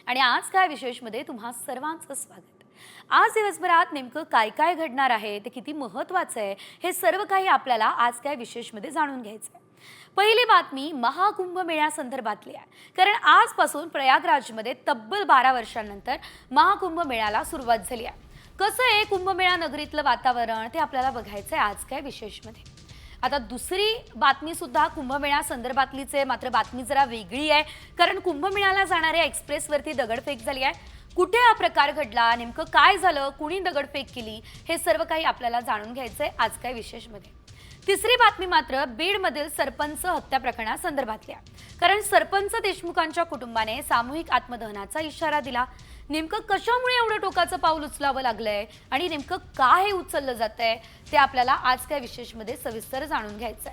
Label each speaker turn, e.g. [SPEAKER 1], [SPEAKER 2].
[SPEAKER 1] आणि आज काय विशेषमध्ये तुम्हा सर्वांचं स्वागत। आज दिवसभरात नेमकं काय काय घडणार आहे, ते किती महत्त्वाचं आहे, हे सर्व काही आपल्याला आज काय विशेषमध्ये जाणून घ्यायचं आहे। पहिली बातमी महाकुंभ मेळ्यासंदर्भातली आहे, कारण आजपासून प्रयागराजमध्ये तब्बल 12 वर्षांनंतर महाकुंभ मेळ्याला सुरुवात झाली आहे। कसं आहे कुंभमेळा नगरीतलं वातावरण ते आपल्याला बघायचं आहे आज काय विशेषमध्ये। आता दुसरी बातमी सुद्धा कुंभमेळा संदर्भातलीच आहे, मात्र बातमी जरा वेगळी आहे, कारण कुंभमेळ्याला जाणाऱ्या एक्सप्रेसवरती दगडफेक झाली आहे। कुठे हा प्रकार घडला, नेमकं काय झालं, कुणी दगडफेक केली, हे सर्व काही आपल्याला जाणून घ्यायचंय आज काय विशेषमध्ये। तिसरी बातमी मात्र बीडमधील सरपंच हत्या प्रकरणासंदर्भातली आहे, कारण सरपंच देशमुखांच्या कुटुंबाने सामूहिक आत्मदहनाचा इशारा दिला। नेमकं कशामुळे एवढं टोकाचं पाऊल उचलावं लागलंय आणि नेमकं का हे उचललं जातंय ते आपल्याला आज काय विशेषमध्ये सविस्तर जाणून घ्यायचंय।